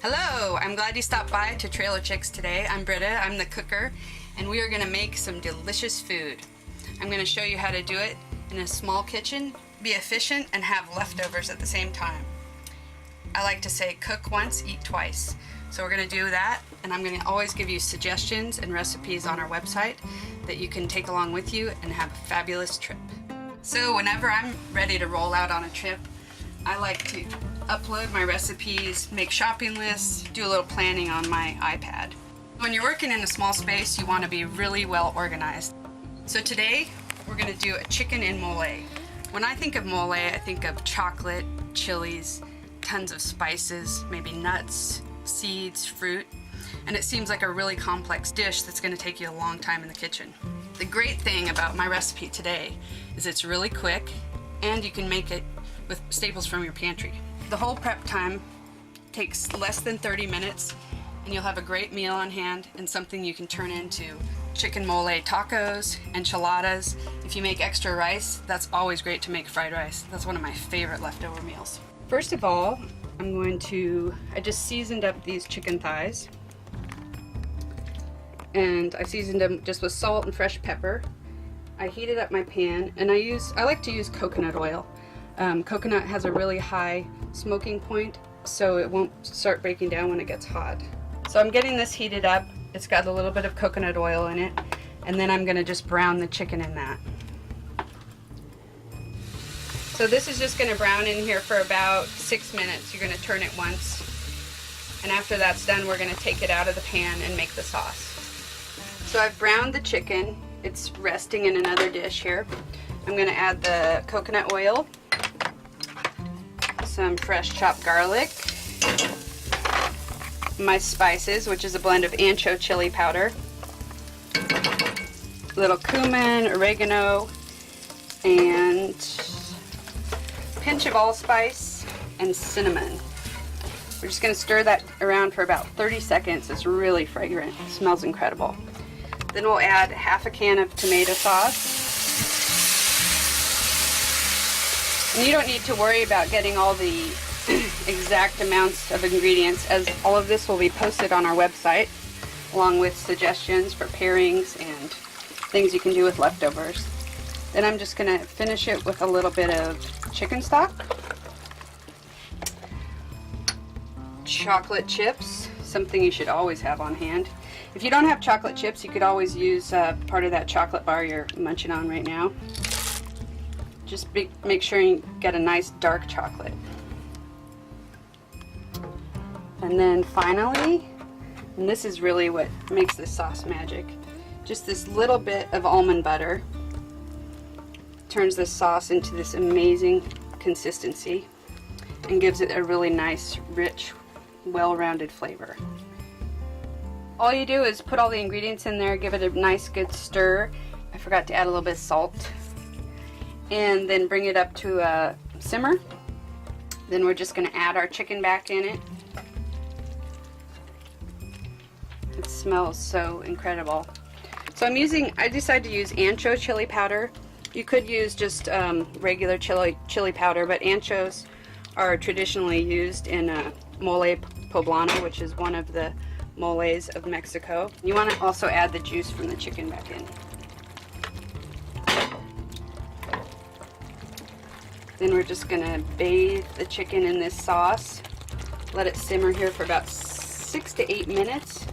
Hello, I'm glad you stopped by to GalleyChix today. I'm Britta, I'm the cooker, and we are going to make some delicious food. I'm going to show you how to do it in a small kitchen, be efficient, and have leftovers at the same time. I like to say cook once, eat twice. So we're going to do that, and I'm going to always give you suggestions and recipes on our website that you can take along with you and have a fabulous trip. So whenever I'm ready to roll out on a trip, I like to upload my recipes, make shopping lists, do a little planning on my iPad. When you're working in a small space, you want to be really well organized. So today, we're going to do a chicken in mole. When I think of mole, I think of chocolate, chilies, tons of spices, maybe nuts, seeds, fruit, and it seems like a really complex dish that's going to take you a long time in the kitchen. The great thing about my recipe today is it's really quick, and you can make it with staples from your pantry. The whole prep time takes less than 30 minutes, and you'll have a great meal on hand and something you can turn into chicken mole tacos, enchiladas. If you make extra rice, that's always great to make fried rice. That's one of my favorite leftover meals. First of all, I just seasoned up these chicken thighs, and I seasoned them just with salt and fresh pepper. I heated up my pan, and I like to use coconut oil. Coconut has a really high smoking point, so it won't start breaking down when it gets hot. So I'm getting this heated up. It's got a little bit of coconut oil in it, and then I'm going to just brown the chicken in that. So this is just going to brown in here for about 6 minutes. You're going to turn it once, and after that's done, we're going to take it out of the pan and make the sauce. So I've browned the chicken. It's resting in another dish here. I'm going to add the coconut oil, some fresh chopped garlic, my spices, which is a blend of ancho chili powder, a little cumin, oregano, and a pinch of allspice and cinnamon. We're just going to stir that around for about 30 seconds. It's really fragrant. It smells incredible. Then we'll add half a can of tomato sauce. And you don't need to worry about getting all the exact amounts of ingredients, as all of this will be posted on our website, along with suggestions for pairings and things you can do with leftovers. Then I'm just going to finish it with a little bit of chicken stock, chocolate chips, something you should always have on hand. If you don't have chocolate chips, you could always use part of that chocolate bar you're munching on right now. Just make sure you get a nice dark chocolate. And then finally, and this is really what makes this sauce magic, just this little bit of almond butter turns this sauce into this amazing consistency and gives it a really nice, rich, well-rounded flavor. All you do is put all the ingredients in there, give it a nice good stir. I forgot to add a little bit of salt. And then bring it up to a simmer. Then we're just going to add our chicken back in it. It smells so incredible. So I decided to use ancho chili powder. You could use just regular chili powder, but anchos are traditionally used in mole poblano, which is one of the moles of Mexico. You want to also add the juice from the chicken back in. Then we're just going to bathe the chicken in this sauce. Let it simmer here for about 6 to 8 minutes.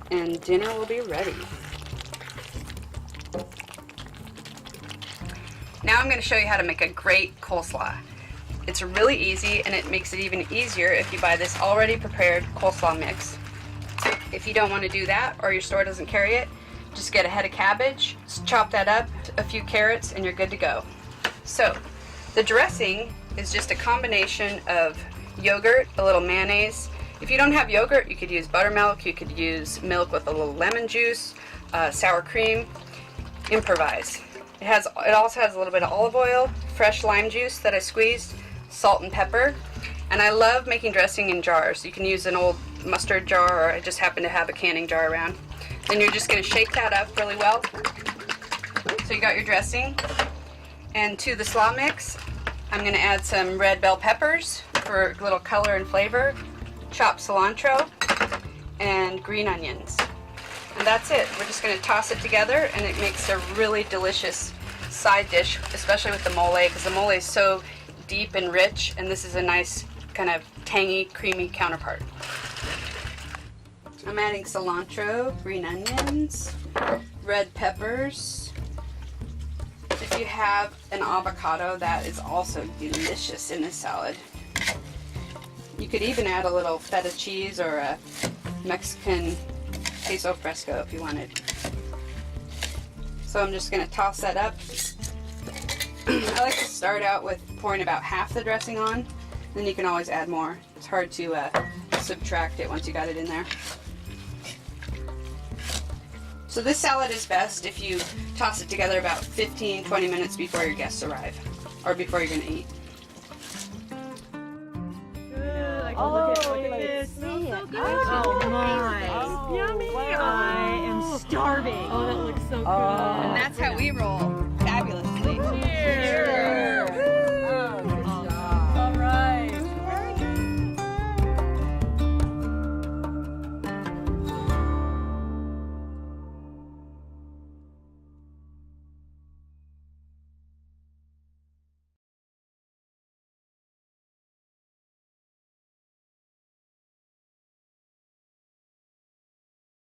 And dinner will be ready. Now I'm going to show you how to make a great coleslaw. It's really easy, and it makes it even easier if you buy this already prepared coleslaw mix. If you don't want to do that, or your store doesn't carry it, just get a head of cabbage, chop that up, a few carrots, and you're good to go. So, the dressing is just a combination of yogurt, a little mayonnaise. If you don't have yogurt, you could use buttermilk, you could use milk with a little lemon juice, sour cream. Improvise. It also has a little bit of olive oil, fresh lime juice that I squeezed, salt and pepper. And I love making dressing in jars. You can use an old mustard jar, or I just happen to have a canning jar around. Then you're just going to shake that up really well. So you got your dressing. And to the slaw mix, I'm going to add some red bell peppers for a little color and flavor, chopped cilantro, and green onions. And that's it. We're just going to toss it together, and it makes a really delicious side dish, especially with the mole, because the mole is so deep and rich, and this is a nice kind of tangy, creamy counterpart. I'm adding cilantro, green onions, red peppers. If you have an avocado, that is also delicious in a salad. You could even add a little feta cheese or a Mexican queso fresco if you wanted. So I'm just going to toss that up. I like to start out with pouring about half the dressing on, then you can always add more. It's hard to subtract it once you got it in there. So this salad is best if you toss it together about 15-20 minutes before your guests arrive, or before you're going to eat. Oh, look at this. Oh my. Yummy. I am starving. Oh, that looks so good. And that's how we roll.